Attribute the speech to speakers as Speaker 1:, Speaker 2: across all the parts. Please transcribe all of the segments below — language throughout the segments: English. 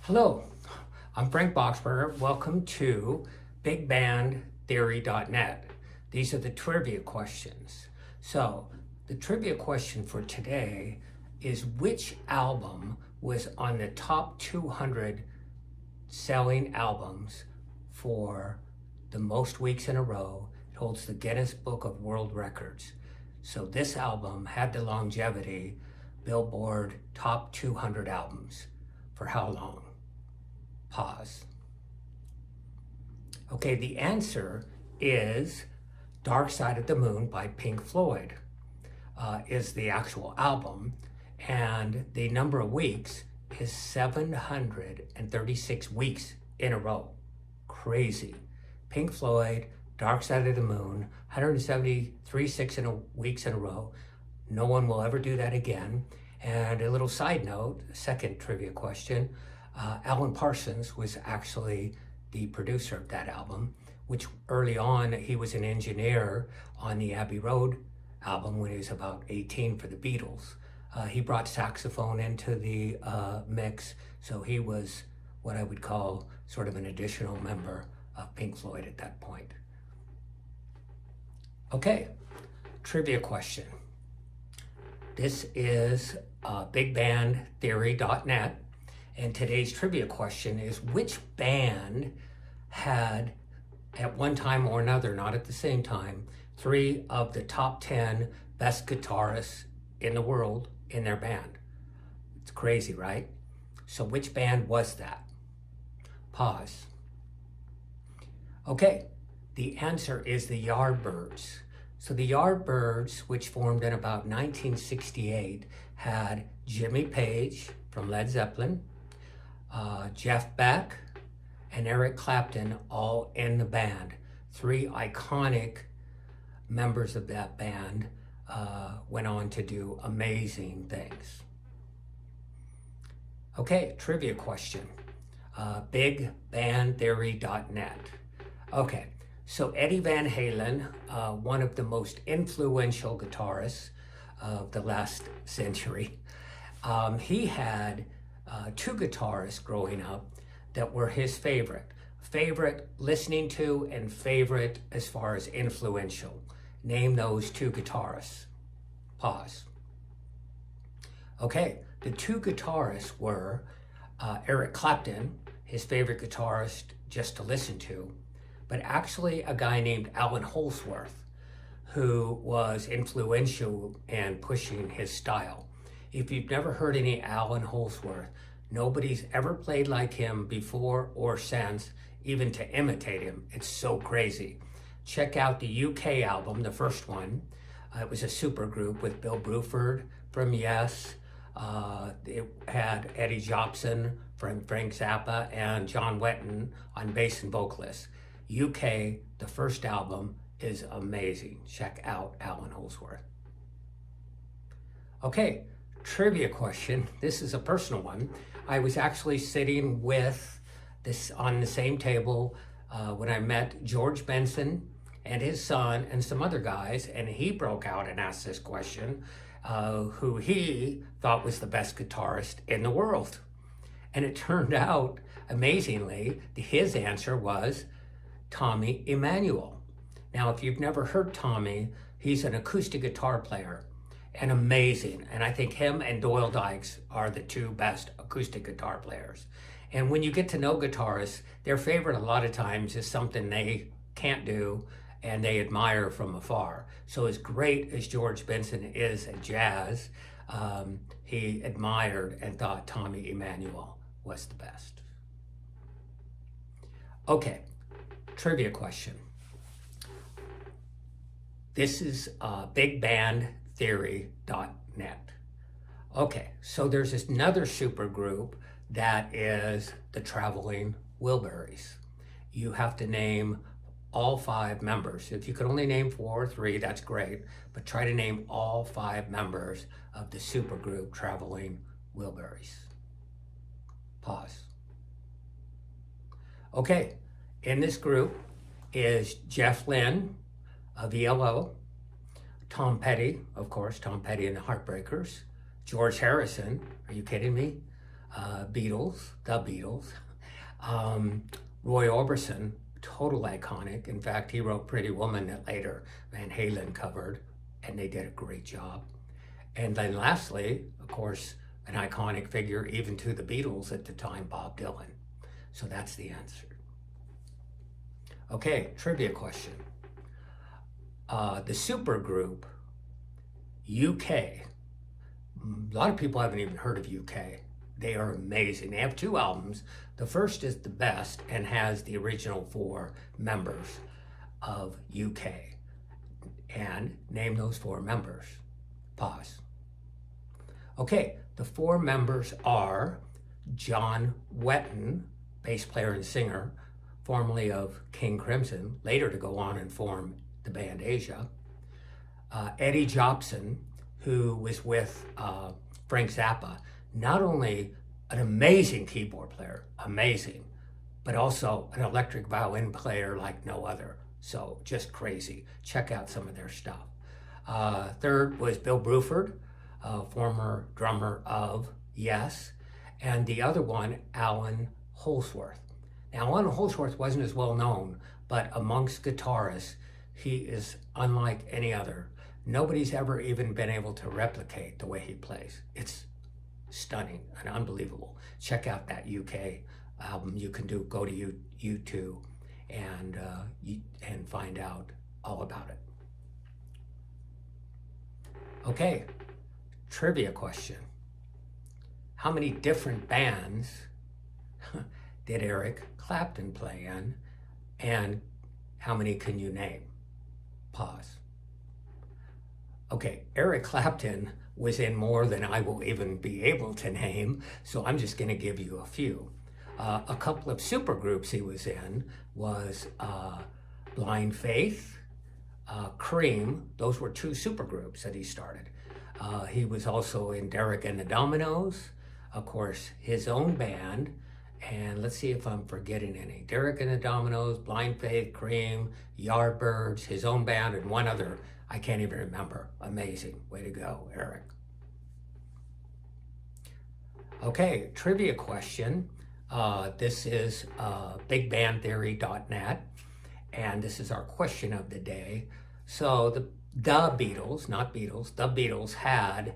Speaker 1: Hello, I'm Frank Boxberger. Welcome to BigBandTheory.net. These are the trivia questions. So, the trivia question for today is which album was on the top 200 selling albums for the most weeks in a row? It holds the Guinness Book of World Records. So this album had the longevity, Billboard top 200 albums. For how long? Pause. Okay, the answer is Dark Side of the Moon by Pink Floyd is the actual album, and the number of weeks is 736 weeks in a row. Crazy. Pink Floyd, Dark Side of the Moon, 173 weeks in a row. No one will ever do that again. And a little side note, second trivia question, Alan Parsons was actually the producer of that album, which early on he was an engineer on the Abbey Road album when he was about 18 for the Beatles. He brought saxophone into the mix, so he was what I would call sort of an additional member of Pink Floyd at that point. Okay, trivia question. This is BigBandTheory.net, and today's trivia question is which band had, at one time or another, not at the same time, 3 of the top 10 best guitarists in the world in their band? It's crazy, right? So which band was that? Pause. Okay, the answer is the Yardbirds. So the Yardbirds, which formed in about 1968, had Jimmy Page from Led Zeppelin, Jeff Beck, and Eric Clapton all in the band. 3 iconic members of that band went on to do amazing things. Okay, trivia question. BigBandTheory.net. Okay, so Eddie Van Halen, one of the most influential guitarists of the last century, he had 2 guitarists growing up that were his favorite listening to and favorite as far as influential. Name those 2 guitarists. Pause. Okay, the 2 guitarists were Eric Clapton, his favorite guitarist just to listen to, but actually a guy named Alan Holdsworth, who was influential in pushing his style. If you've never heard any Alan Holdsworth, nobody's ever played like him before or since, even to imitate him. It's so crazy. Check out the UK album, the first one. It was a super group with Bill Bruford from Yes. It had Eddie Jobson from Frank Zappa and John Wetton on bass and vocalists. UK, the first album, is amazing. Check out Alan Holdsworth. Okay, trivia question. This is a personal one. I was actually sitting with this on the same table when I met George Benson and his son and some other guys, and he broke out and asked this question, who he thought was the best guitarist in the world. And it turned out, amazingly, his answer was Tommy Emmanuel. Now, if you've never heard Tommy, he's an acoustic guitar player and amazing. And I think him and Doyle Dykes are the 2 best acoustic guitar players. And when you get to know guitarists, their favorite a lot of times is something they can't do and they admire from afar. So as great as George Benson is at jazz, he admired and thought Tommy Emmanuel was the best. Okay, trivia question. This is BigBandTheory.net. Okay, so there's another super group that is the Traveling Wilburys. You have to name all 5 members. If you could only name 4 or 3, that's great, but try to name all 5 members of the supergroup Traveling Wilburys. Pause. Okay, in this group is Jeff Lynne of ELO, Tom Petty, of course, Tom Petty and the Heartbreakers, George Harrison, are you kidding me? The Beatles. Roy Orbison, total iconic. In fact, he wrote Pretty Woman that later Van Halen covered, and they did a great job. And then lastly, of course, an iconic figure even to the Beatles at the time, Bob Dylan. So that's the answer. Okay, trivia question. The supergroup UK, a lot of people haven't even heard of UK. They are amazing. They have 2 albums. The first is the best and has the original 4 members of UK. And name those 4 members. Pause. Okay, the 4 members are John Wetton, bass player and singer, formerly of King Crimson, later to go on and form the band Asia. Eddie Jobson, who was with Frank Zappa, not only an amazing keyboard player, amazing, but also an electric violin player like no other. So just crazy. Check out some of their stuff. Third was Bill Bruford, former drummer of Yes, and the other one, Alan Holdsworth. Now, Alan Holdsworth wasn't as well known, but amongst guitarists, he is unlike any other. Nobody's ever even been able to replicate the way he plays. It's stunning and unbelievable. Check out that UK album. You can go to YouTube and find out all about it. Okay, trivia question. How many different bands did Eric Clapton play in, and how many can you name? Pause. Okay, Eric Clapton was in more than I will even be able to name, so I'm just going to give you a few. A couple of supergroups he was in was Blind Faith, Cream. Those were 2 supergroups that he started. He was also in Derek and the Dominoes, of course, his own band, and let's see if I'm forgetting any. Derek and the Dominoes, Blind Faith, Cream, Yardbirds, his own band, and one other I can't even remember. Amazing. Way to go, Eric. Okay, trivia question. This is bigbandtheory.net, and this is our question of the day. So the Beatles, not Beatles, the Beatles had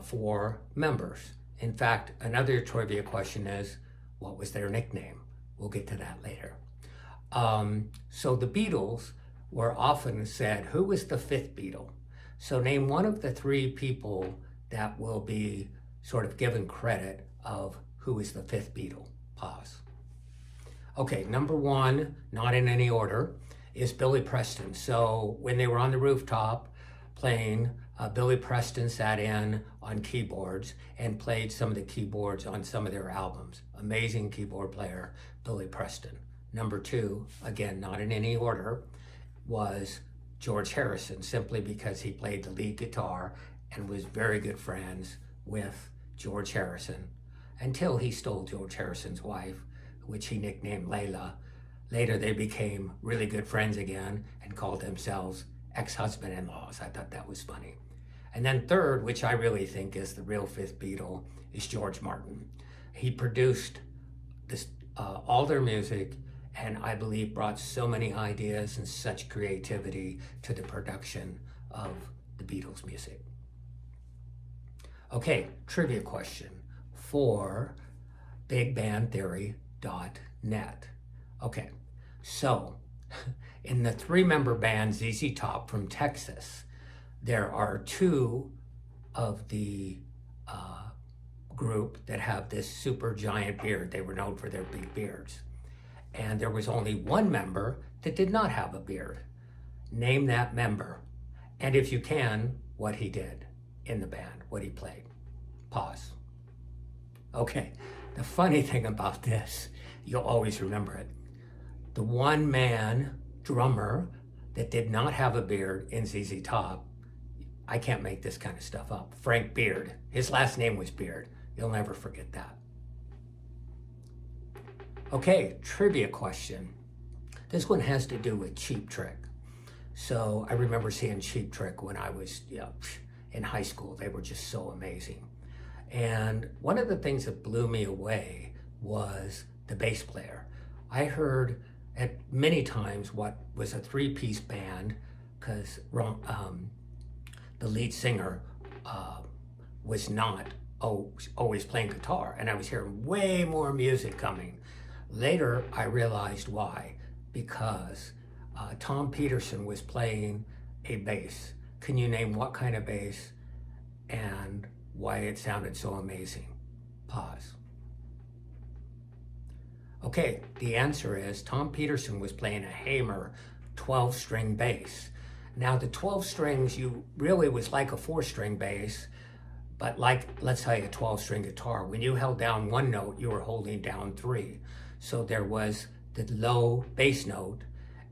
Speaker 1: 4 members. In fact, another trivia question is, what was their nickname? We'll get to that later. So the Beatles were often said, who was the 5th Beatle? So name one of the 3 people that will be sort of given credit of who is the 5th Beatle. Pause. Okay, number 1, not in any order, is Billy Preston. So when they were on the rooftop playing, Billy Preston sat in on keyboards and played some of the keyboards on some of their albums. Amazing keyboard player, Billy Preston. Number 2, again, not in any order, was George Harrison, simply because he played the lead guitar and was very good friends with George Harrison until he stole George Harrison's wife, which he nicknamed Layla. Later, they became really good friends again and called themselves ex-husband-in-laws. I thought that was funny. And then third, which I really think is the real 5th Beatle, is George Martin. He produced all their music, and I believe brought so many ideas and such creativity to the production of the Beatles' music. Okay, trivia question for bigbandtheory.net. Okay, so in the 3-member band ZZ Top from Texas, there are 2 of the group that have this super giant beard. They were known for their big beards. And there was only 1 member that did not have a beard. Name that member. And if you can, what he did in the band, what he played. Pause. Okay, the funny thing about this, you'll always remember it. The 1-man drummer that did not have a beard in ZZ Top, I can't make this kind of stuff up, Frank Beard. His last name was Beard. You'll never forget that. Okay, trivia question. This one has to do with Cheap Trick. So I remember seeing Cheap Trick when I was in high school. They were just so amazing. And one of the things that blew me away was the bass player. I heard at many times what was a three-piece band, because the lead singer was not always playing guitar, and I was hearing way more music coming. Later, I realized why, because Tom Peterson was playing a bass. Can you name what kind of bass and why it sounded so amazing? Pause. Okay, the answer is Tom Peterson was playing a Hamer 12-string bass. Now the 12 strings really was like a 4-string bass, but like, let's say, a 12-string guitar. When you held down one note, you were holding down 3. So there was the low bass note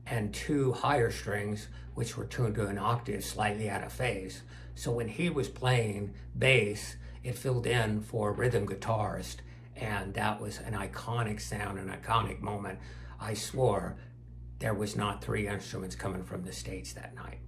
Speaker 1: and 2 higher strings, which were tuned to an octave slightly out of phase. So when he was playing bass, it filled in for a rhythm guitarist, and that was an iconic sound, an iconic moment. I swore there was not 3 instruments coming from the States that night.